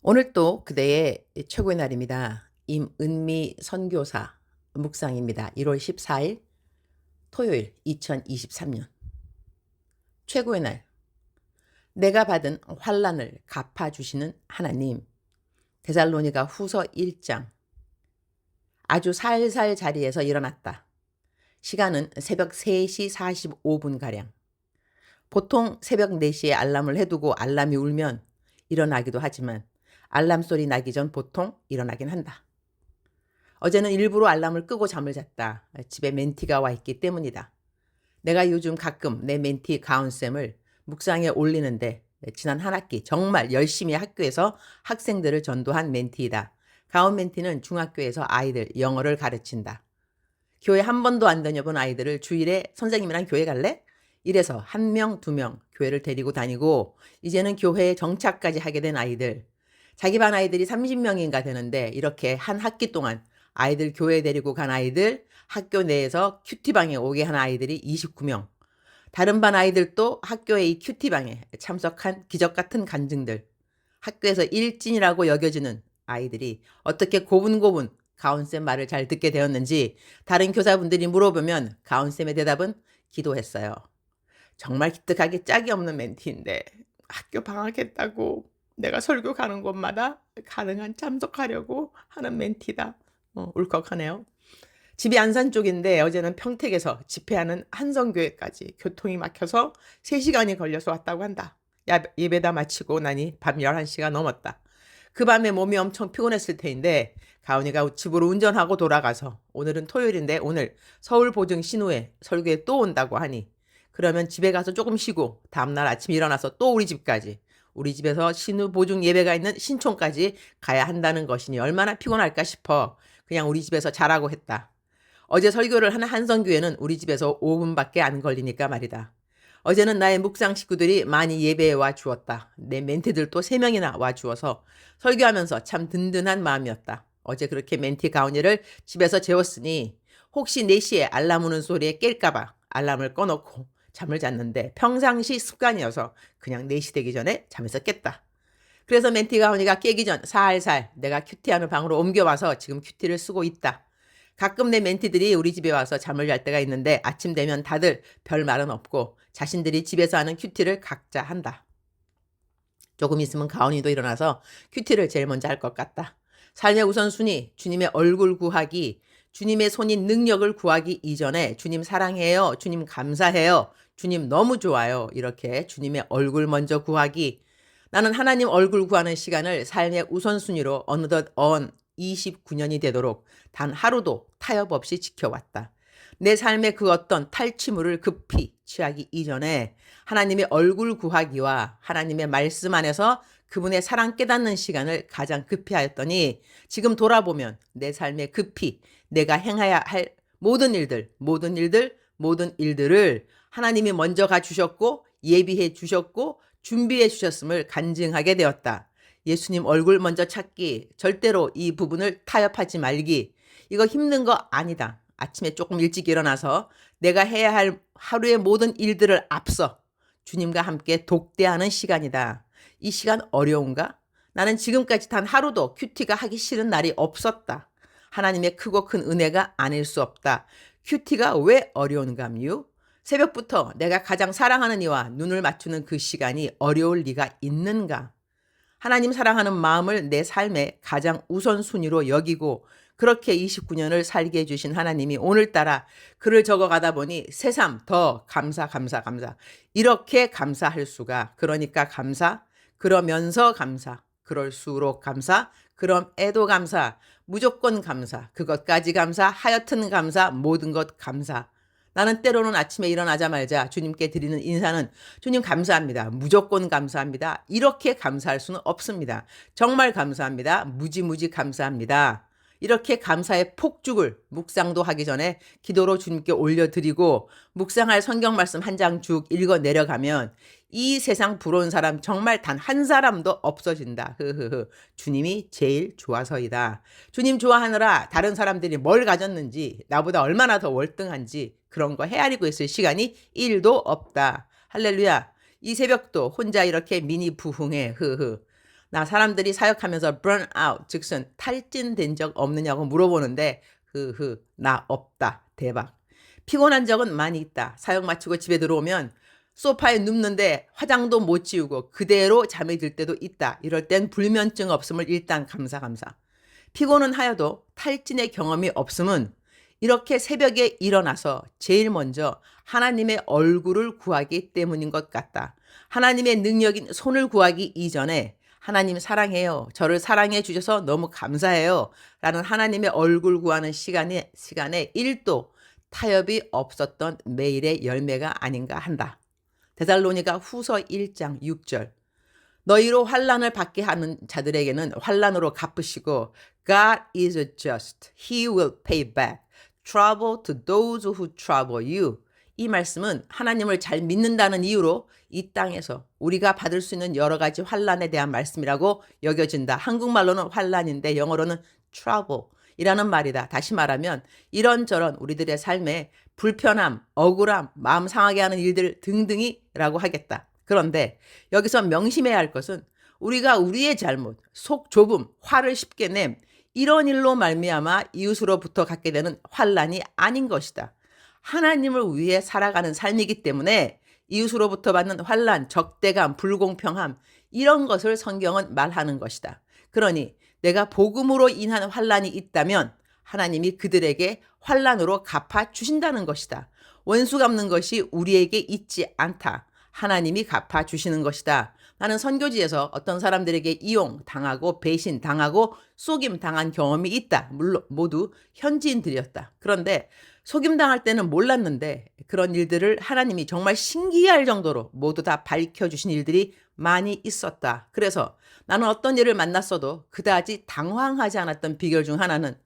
오늘 또 그대의 최고의 날입니다. 임은미 선교사 묵상입니다. 1월 14일 토요일 2023년 최고의 날. 내가 받은 환난을 갚아주시는 하나님. 데살로니가 후서 1장. 아주 살살 자리에서 일어났다. 시간은 새벽 3시 45분가량. 보통 새벽 4시에 알람을 해두고 알람이 울면 일어나기도 하지만 알람 소리 나기 전 보통 일어나긴 한다. 어제는 일부러 알람을 끄고 잠을 잤다. 집에 멘티가 와 있기 때문이다. 내가 요즘 가끔 내 멘티 가온쌤을 묵상에 올리는데 지난 한 학기 정말 열심히 학교에서 학생들을 전도한 멘티이다. 가온 멘티는 중학교에서 아이들 영어를 가르친다. 교회 한 번도 안 다녀본 아이들을 주일에 선생님이랑 교회 갈래? 이래서 한 명, 두 명 교회를 데리고 다니고 이제는 교회에 정착까지 하게 된 아이들. 자기 반 아이들이 30명인가 되는데 이렇게 한 학기 동안 아이들 교회 데리고 간 아이들, 학교 내에서 큐티방에 오게 한 아이들이 29명. 다른 반 아이들도 학교의 이 큐티방에 참석한 기적 같은 간증들. 학교에서 일진이라고 여겨지는 아이들이 어떻게 고분고분 가온쌤 말을 잘 듣게 되었는지 다른 교사분들이 물어보면 가온쌤의 대답은 기도했어요. 정말 기특하게 짝이 없는 멘티인데 학교 방학했다고 내가 설교 가는 곳마다 가능한 참석하려고 하는 멘티다. 울컥하네요. 집이 안산 쪽인데 어제는 평택에서 집회하는 한성교회까지 교통이 막혀서 3시간이 걸려서 왔다고 한다. 예배 다 마치고 나니 밤 11시가 넘었다. 그 밤에 몸이 엄청 피곤했을 테인데 가온이가 집으로 운전하고 돌아가서 오늘은 토요일인데 오늘 서울 보증 신우회 설교에 또 온다고 하니 그러면 집에 가서 조금 쉬고 다음날 아침 일어나서 또 우리 집까지 우리 집에서 신우 보증 예배가 있는 신촌까지 가야 한다는 것이니 얼마나 피곤할까 싶어 그냥 우리 집에서 자라고 했다. 어제 설교를 하는 한성교회는 우리 집에서 5분밖에 안 걸리니까 말이다. 어제는 나의 묵상 식구들이 많이 예배에 와 주었다. 내 멘티들도 3명이나 와 주어서 설교하면서 참 든든한 마음이었다. 어제 그렇게 멘티 가온이를 집에서 재웠으니 혹시 4시에 알람 우는 소리에 깰까봐 알람을 꺼놓고 잠을 잤는데 평상시 습관이어서 그냥 4시 되기 전에 잠에서 깼다. 그래서 멘티 가온이가 깨기 전 살살 내가 큐티하는 방으로 옮겨와서 지금 큐티를 쓰고 있다. 가끔 내 멘티들이 우리 집에 와서 잠을 잘 때가 있는데 아침 되면 다들 별 말은 없고 자신들이 집에서 하는 큐티를 각자 한다. 조금 있으면 가온이도 일어나서 큐티를 제일 먼저 할 것 같다. 삶의 우선순위, 주님의 얼굴 구하기, 주님의 손인 능력을 구하기 이전에 주님 사랑해요, 주님 감사해요, 주님 너무 좋아요. 이렇게 주님의 얼굴 먼저 구하기. 나는 하나님 얼굴 구하는 시간을 삶의 우선순위로 어느덧 29년이 되도록 단 하루도 타협 없이 지켜왔다. 내 삶의 그 어떤 탈취물을 급히 취하기 이전에 하나님의 얼굴 구하기와 하나님의 말씀 안에서 그분의 사랑 깨닫는 시간을 가장 급히 하였더니 지금 돌아보면 내 삶에 급히 내가 행해야 할 모든 일들을 하나님이 먼저 가주셨고 예비해 주셨고 준비해 주셨음을 간증하게 되었다. 예수님 얼굴 먼저 찾기, 절대로 이 부분을 타협하지 말기. 이거 힘든 거 아니다. 아침에 조금 일찍 일어나서 내가 해야 할 하루의 모든 일들을 앞서 주님과 함께 독대하는 시간이다. 이 시간 어려운가? 나는 지금까지 단 하루도 큐티가 하기 싫은 날이 없었다. 하나님의 크고 큰 은혜가 아닐 수 없다. 큐티가 왜 어려운가요? 새벽부터 내가 가장 사랑하는 이와 눈을 맞추는 그 시간이 어려울 리가 있는가? 하나님 사랑하는 마음을 내 삶의 가장 우선순위로 여기고 그렇게 29년을 살게 해주신 하나님이 오늘따라 글을 적어가다 보니 새삼 더 감사. 이렇게 감사할 수가, 그러니까 감사, 그러면서 감사, 그럴수록 감사, 그럼에도 감사, 무조건 감사, 그것까지 감사, 하여튼 감사, 모든 것 감사. 나는 때로는 아침에 일어나자마자 주님께 드리는 인사는 주님 감사합니다. 무조건 감사합니다. 이렇게 감사할 수는 없습니다. 정말 감사합니다. 무지무지 감사합니다. 이렇게 감사의 폭죽을 묵상도 하기 전에 기도로 주님께 올려드리고 묵상할 성경 말씀 한 장 쭉 읽어 내려가면 이 세상 부러운 사람 정말 단 한 사람도 없어진다. 주님이 제일 좋아서이다. 주님 좋아하느라 다른 사람들이 뭘 가졌는지 나보다 얼마나 더 월등한지 그런 거 헤아리고 있을 시간이 1도 없다. 할렐루야. 이 새벽도 혼자 이렇게 미니 부흥해. 나 사람들이 사역하면서 burn out, 즉슨 탈진된 적 없느냐고 물어보는데 나 없다. 대박. 피곤한 적은 많이 있다. 사역 마치고 집에 들어오면 소파에 눕는데 화장도 못 지우고 그대로 잠이 들 때도 있다. 이럴 땐 불면증 없음을 일단 감사. 피곤은 하여도 탈진의 경험이 없음은 이렇게 새벽에 일어나서 제일 먼저 하나님의 얼굴을 구하기 때문인 것 같다. 하나님의 능력인 손을 구하기 이전에 하나님 사랑해요. 저를 사랑해 주셔서 너무 감사해요. 라는 하나님의 얼굴 구하는 시간에 1도 타협이 없었던 매일의 열매가 아닌가 한다. 데살로니가 후서 1장 6절. 너희로 환난을 받게 하는 자들에게는 환난으로 갚으시고 God is just. He will pay back trouble to those who trouble you. 이 말씀은 하나님을 잘 믿는다는 이유로 이 땅에서 우리가 받을 수 있는 여러 가지 환난에 대한 말씀이라고 여겨진다. 한국말로는 환난인데 영어로는 trouble 이라는 말이다. 다시 말하면 이런저런 우리들의 삶에 불편함, 억울함, 마음 상하게 하는 일들 등등이라고 하겠다. 그런데 여기서 명심해야 할 것은 우리가 우리의 잘못, 속 좁음, 화를 쉽게 냄 이런 일로 말미암아 이웃으로부터 갖게 되는 환난이 아닌 것이다. 하나님을 위해 살아가는 삶이기 때문에 이웃으로부터 받는 환난, 적대감, 불공평함 이런 것을 성경은 말하는 것이다. 그러니 내가 복음으로 인한 환난이 있다면 하나님이 그들에게 환난으로 갚아 주신다는 것이다. 원수 갚는 것이 우리에게 있지 않다. 하나님이 갚아 주시는 것이다. 나는 선교지에서 어떤 사람들에게 이용당하고 배신당하고 속임당한 경험이 있다. 물론 모두 현지인들이었다. 그런데 속임당할 때는 몰랐는데 그런 일들을 하나님이 정말 신기할 정도로 모두 다 밝혀주신 일들이 많이 있었다. 그래서 나는 어떤 일을 만났어도 그다지 당황하지 않았던 비결 중 하나는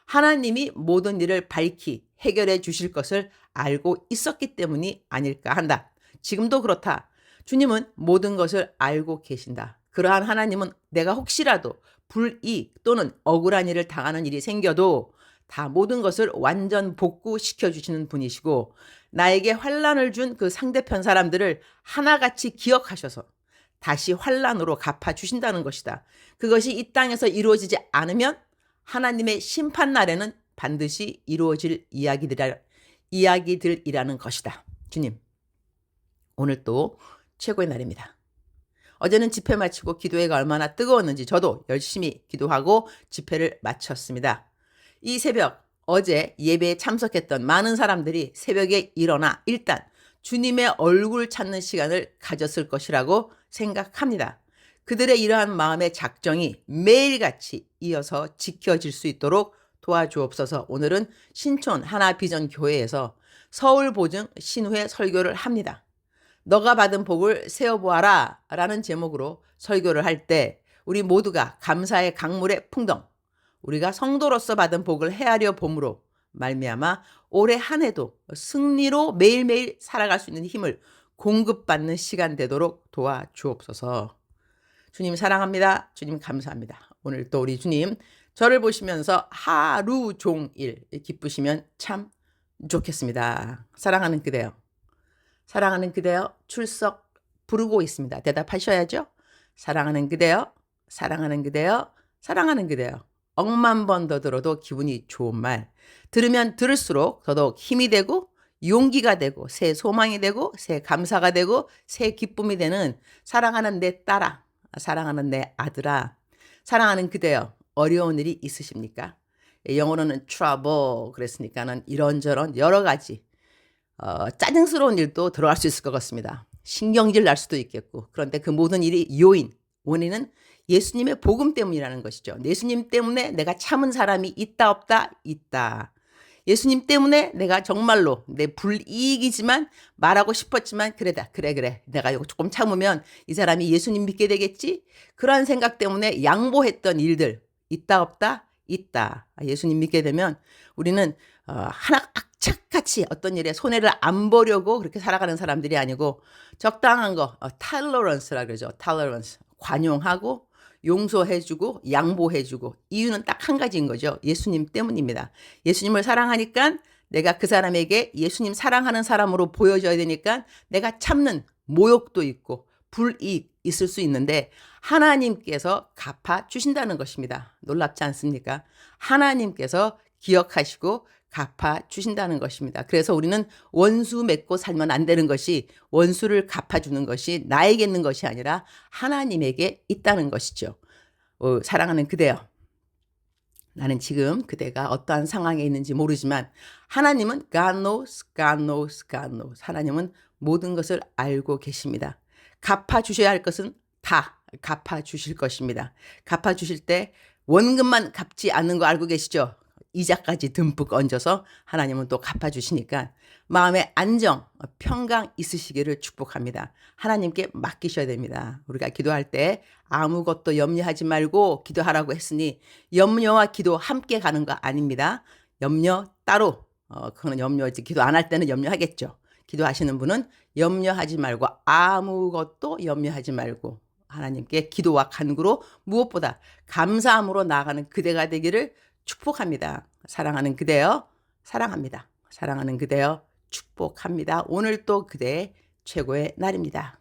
하나님이 모든 일을 밝히 해결해 주실 것을 알고 있었기 때문이 아닐까 한다. 지금도 그렇다. 주님은 모든 것을 알고 계신다. 그러한 하나님은 내가 혹시라도 불이익 또는 억울한 일을 당하는 일이 생겨도 다 모든 것을 완전 복구시켜 주시는 분이시고 나에게 환난을 준 그 상대편 사람들을 하나같이 기억하셔서 다시 환난으로 갚아 주신다는 것이다. 그것이 이 땅에서 이루어지지 않으면 하나님의 심판 날에는 반드시 이루어질 이야기들이라는 것이다. 주님, 오늘 또 최고의 날입니다. 어제는 집회 마치고 기도회가 얼마나 뜨거웠는지 저도 열심히 기도하고 집회를 마쳤습니다. 이 새벽 어제 예배에 참석했던 많은 사람들이 새벽에 일어나 일단 주님의 얼굴 찾는 시간을 가졌을 것이라고 생각합니다. 그들의 이러한 마음의 작정이 매일같이 이어서 지켜질 수 있도록 도와주옵소서. 오늘은 신촌 하나비전교회에서 서울보증 신후회 설교를 합니다. 너가 받은 복을 세어보아라 라는 제목으로 설교를 할 때 우리 모두가 감사의 강물의 풍덩, 우리가 성도로서 받은 복을 헤아려 봄으로 말미암아 올해 한 해도 승리로 매일매일 살아갈 수 있는 힘을 공급받는 시간 되도록 도와주옵소서. 주님 사랑합니다. 주님 감사합니다. 오늘 또 우리 주님 저를 보시면서 하루 종일 기쁘시면 참 좋겠습니다. 사랑하는 그대여. 사랑하는 그대여 출석 부르고 있습니다. 대답하셔야죠. 사랑하는 그대여, 사랑하는 그대여, 사랑하는 그대여. 억만 번 더 들어도 기분이 좋은 말. 들으면 들을수록 더더욱 힘이 되고 용기가 되고 새 소망이 되고 새 감사가 되고 새 기쁨이 되는 사랑하는 내 딸아, 사랑하는 내 아들아, 사랑하는 그대여. 어려운 일이 있으십니까? 영어로는 trouble 그랬으니까는 이런저런 여러 가지 짜증스러운 일도 들어갈 수 있을 것 같습니다. 신경질 날 수도 있겠고 그런데 그 모든 일이 원인은 예수님의 복음 때문이라는 것이죠. 예수님 때문에 내가 참은 사람이 있다 없다? 있다. 예수님 때문에 내가 정말로 내 불이익이지만 말하고 싶었지만 그래 내가 이거 조금 참으면 이 사람이 예수님 믿게 되겠지? 그러한 생각 때문에 양보했던 일들 있다 없다? 있다. 예수님 믿게 되면 우리는 하나 악착같이 어떤 일에 손해를 안 보려고 그렇게 살아가는 사람들이 아니고 적당한 거 tolerance라 그러죠. tolerance 관용하고 용서해주고 양보해주고 이유는 딱 한 가지인 거죠. 예수님 때문입니다. 예수님을 사랑하니까 내가 그 사람에게 예수님 사랑하는 사람으로 보여줘야 되니까 내가 참는 모욕도 있고 불이익 있을 수 있는데 하나님께서 갚아 주신다는 것입니다. 놀랍지 않습니까? 하나님께서 기억하시고 갚아 주신다는 것입니다. 그래서 우리는 원수 맺고 살면 안 되는 것이, 원수를 갚아주는 것이 나에게 있는 것이 아니라 하나님에게 있다는 것이죠. 사랑하는 그대여, 나는 지금 그대가 어떠한 상황에 있는지 모르지만 하나님은 God knows, God knows, God knows. 하나님은 모든 것을 알고 계십니다. 갚아주셔야 할 것은 다 갚아주실 것입니다. 갚아주실 때 원금만 갚지 않는 거 알고 계시죠? 이자까지 듬뿍 얹어서 하나님은 또 갚아주시니까 마음의 안정, 평강 있으시기를 축복합니다. 하나님께 맡기셔야 됩니다. 우리가 기도할 때 아무것도 염려하지 말고 기도하라고 했으니 염려와 기도 함께 가는 거 아닙니다. 염려 따로, 그거는 염려지. 기도 안 할 때는 염려하겠죠. 기도하시는 분은 염려하지 말고, 아무것도 염려하지 말고 하나님께 기도와 간구로 무엇보다 감사함으로 나아가는 그대가 되기를 축복합니다. 사랑하는 그대여, 사랑합니다. 사랑하는 그대여, 축복합니다. 오늘 또 그대의 최고의 날입니다.